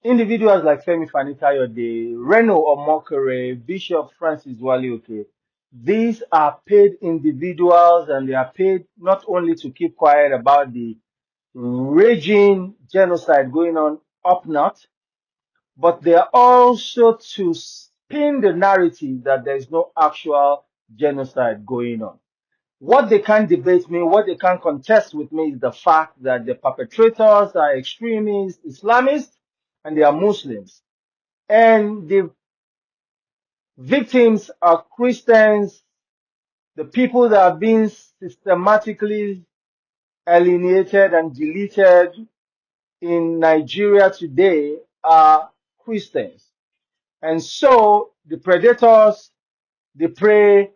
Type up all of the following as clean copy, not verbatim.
Individuals like Femi Fani-Kayode, Reno Omokore, Bishop Francis Wale, these are paid individuals, and they are paid not only to keep quiet about the raging genocide going on up north, but they are also to spin the narrative that there is no actual genocide going on. What they can't debate me, what they can't contest with me is the fact that the perpetrators are extremists, Islamists, and they are Muslims. And the victims are Christians, the people that are being systematically alienated and deleted in Nigeria today are Christians. And so the predators, the prey,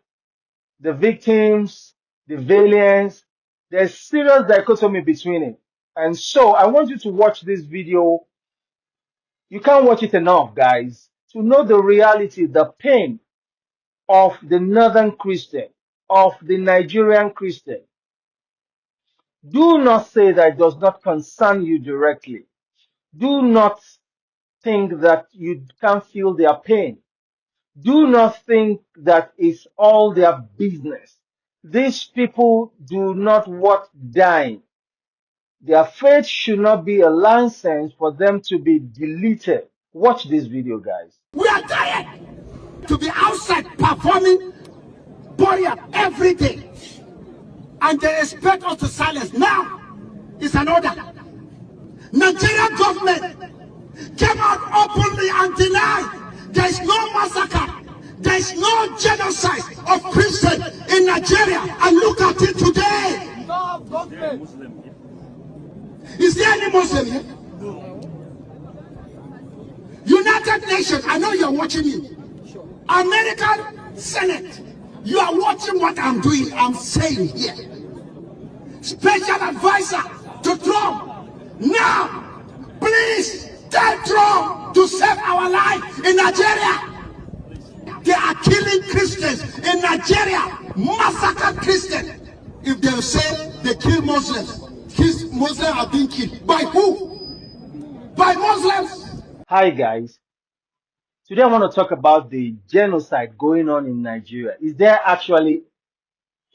the victims, the valiants, there's serious dichotomy between it. And so I want you to watch this video. You can't watch it enough, guys, to know the reality, the pain of the northern Christian, of the Nigerian Christian. Do not say that it does not concern you directly. Do not think that you can't feel their pain. Do not think that it's all their business. These people do not want dying. Their faith should not be a license for them to be deleted. Watch this video, guys. We are tired to be outside performing burial every day, and they expect us to silence. Now it's an order. Nigerian government came out openly and denied there is no massacre, there is no genocide of Christians in Nigeria. And look at it today. Is there any Muslim here? United Nations, I know you're watching me. American Senate, you are watching what I'm doing, I'm saying here. Special advisor to Trump, now, please tell Trump to save our life in Nigeria. They are killing Christians in Nigeria, massacre Christians. If they say they kill Muslims, Muslims are being killed. By who? By Muslims. Hi, guys. Today I want to talk about the genocide going on in Nigeria. Is there actually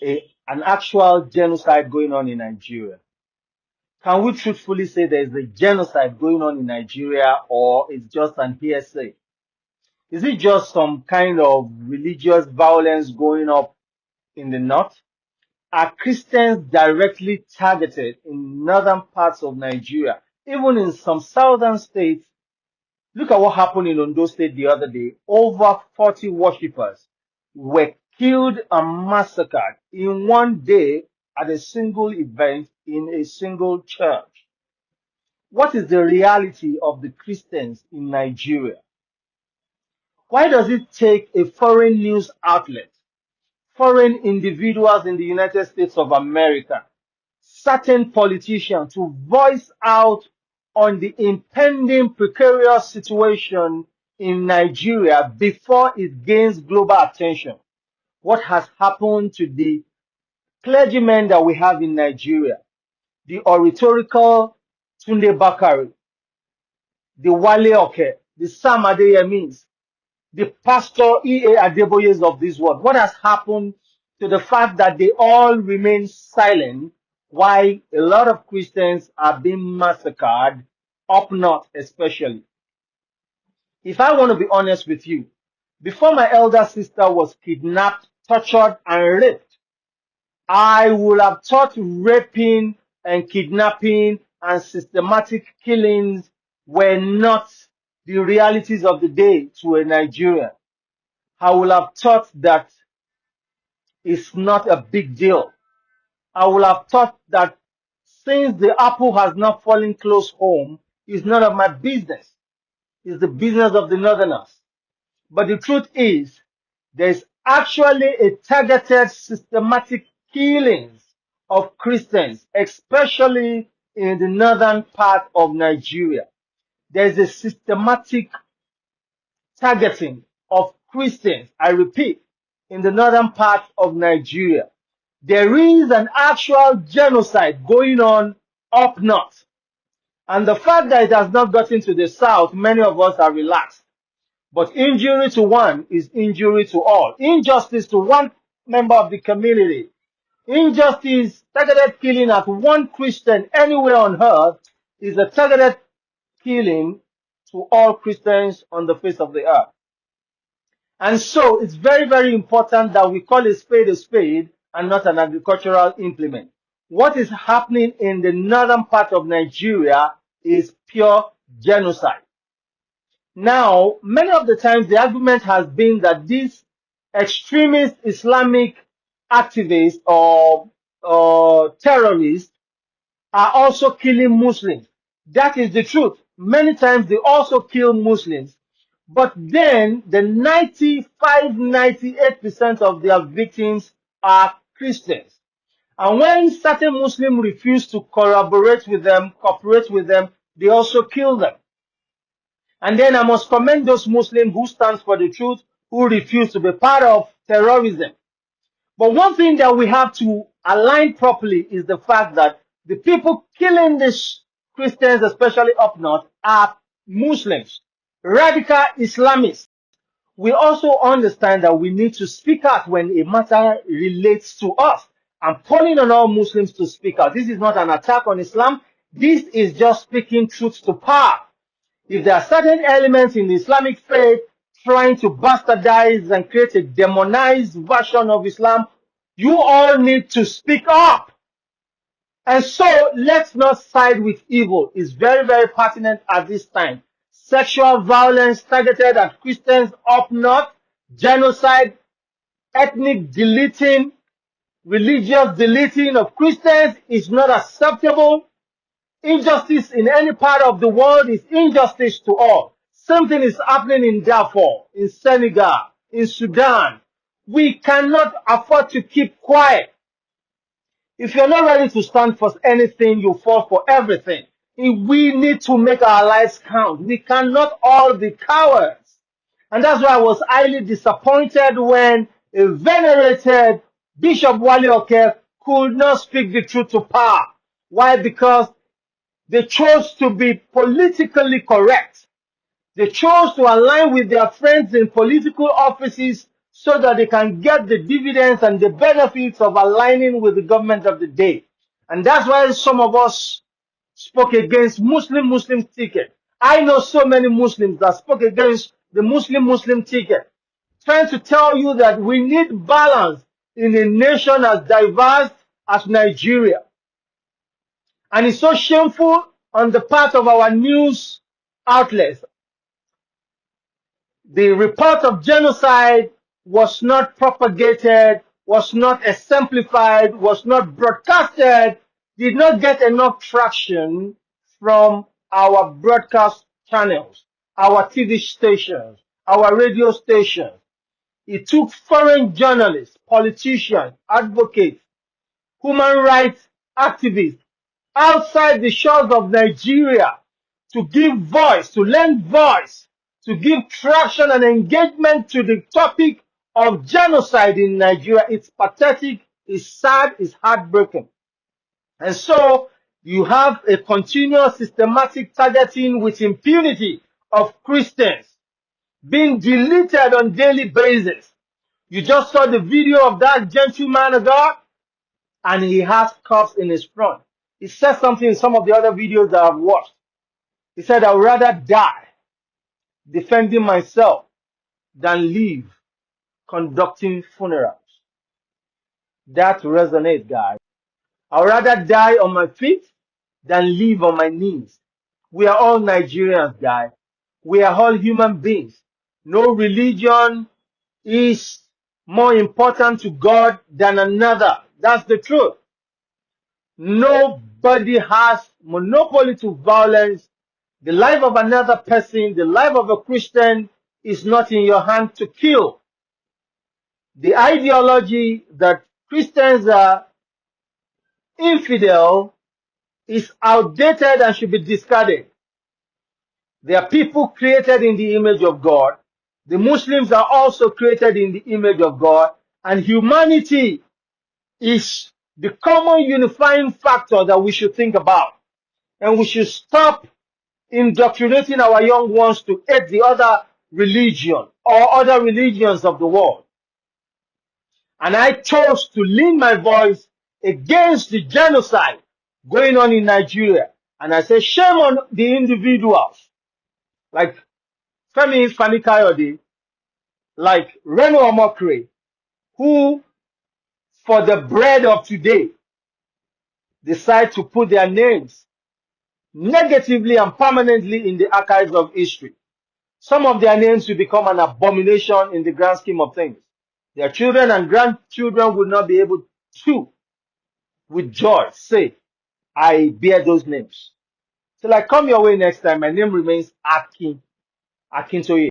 an actual genocide going on in Nigeria? Can we truthfully say there is a genocide going on in Nigeria, or it's just an hearsay? Is it just some kind of religious violence going up in the north? Are Christians directly targeted in northern parts of Nigeria? Even in some southern states, look at what happened in Ondo State the other day. Over 40 worshippers were killed and massacred in one day at a single event in a single church. What is the reality of the Christians in Nigeria? Why does it take a foreign news outlet, foreign individuals in the United States of America, certain politicians to voice out on the impending precarious situation in Nigeria before it gains global attention? What has happened to the clergymen that we have in Nigeria? The oratorical Tunde Bakari, the Wale Oke, the Sam Adeyemins, the Pastor E.A. Adeboyes of this world. What has happened to the fact that they all remain silent while a lot of Christians are being massacred, up north especially? If I want to be honest with you, before my elder sister was kidnapped, tortured, and raped, I would have thought raping and kidnapping and systematic killings were not the realities of the day to a Nigerian. I would have thought that it's not a big deal. I would have thought that since the apple has not fallen close home, it's none of my business. It's the business of the northerners. But the truth is, there's actually a targeted systematic killings of Christians, especially in the northern part of Nigeria. There's a systematic targeting of Christians, I repeat, in the northern part of Nigeria. There is an actual genocide going on up north. And the fact that it has not gotten to the South, many of us are relaxed. But injury to one is injury to all. Injustice to one member of the community, injustice, targeted killing at one Christian anywhere on earth is a targeted killing to all Christians on the face of the earth. And so it's very, very important that we call a spade and not an agricultural implement. What is happening in the northern part of Nigeria is pure genocide. Now, many of the times the argument has been that these extremist Islamic activists or terrorists are also killing Muslims. That is the truth. Many times they also kill Muslims, but then the 98% of their victims are Christians. And when certain Muslims refuse to collaborate with them, cooperate with them, they also kill them. And then I must commend those Muslims who stand for the truth, who refuse to be part of terrorism. But one thing that we have to align properly is the fact that the people killing these Christians, especially up north, are Muslims, radical Islamists. We also understand that we need to speak out when a matter relates to us. I'm calling on all Muslims to speak out. This is not an attack on Islam. This is just speaking truth to power. If there are certain elements in the Islamic faith trying to bastardize and create a demonized version of Islam, you all need to speak up. And so let's not side with evil. It's very, very pertinent at this time. Sexual violence targeted at Christians up north, genocide, ethnic deleting, religious deleting of Christians is not acceptable. Injustice in any part of the world is injustice to all. Something is happening in Darfur, in Senegal, in Sudan. We cannot afford to keep quiet. If you're not ready to stand for anything, you fall for everything. We need to make our lives count. We cannot all be cowards. And that's why I was highly disappointed when a venerated Bishop Wale Oke could not speak the truth to power. Why? Because they chose to be politically correct. They chose to align with their friends in political offices so that they can get the dividends and the benefits of aligning with the government of the day. And that's why some of us spoke against Muslim ticket. I know so many Muslims that spoke against the Muslim ticket, trying to tell you that we need balance in a nation as diverse as Nigeria. And it's so shameful on the part of our news outlets. The report of genocide was not propagated, was not exemplified, was not broadcasted, did not get enough traction from our broadcast channels, our TV stations, our radio stations. It took foreign journalists, politicians, advocates, human rights activists outside the shores of Nigeria to give voice, to lend voice, to give traction and engagement to the topic of genocide in Nigeria. It's pathetic, it's sad, it's heartbreaking. And so you have a continuous systematic targeting with impunity of Christians being deleted on daily basis. You just saw the video of that gentleman of God, and he has cuffs in his front. He said something in some of the other videos that I've watched. He said, I'd rather die defending myself than live conducting funerals. That resonates, guys. I'd rather die on my feet than live on my knees. We are all Nigerians, guys. We are all human beings. No religion is more important to God than another. That's the truth. Nobody has monopoly to violence. The life of another person, the life of a Christian is not in your hand to kill. The ideology that Christians are infidel is outdated and should be discarded. They are people created in the image of God. The Muslims are also created in the image of God. And humanity is the common unifying factor that we should think about. And we should stop indoctrinating our young ones to hate the other religion or other religions of the world. And I chose to lean my voice against the genocide going on in Nigeria. And I say, shame on the individuals like Femi Fani-Kayode, like Reno Omokri, who, for the bread of today, decide to put their names negatively and permanently in the archives of history. Some of their names will become an abomination in the grand scheme of things. Their children and grandchildren will not be able to, with joy, say, I bear those names. Till I come your way next time, my name remains Akintoye.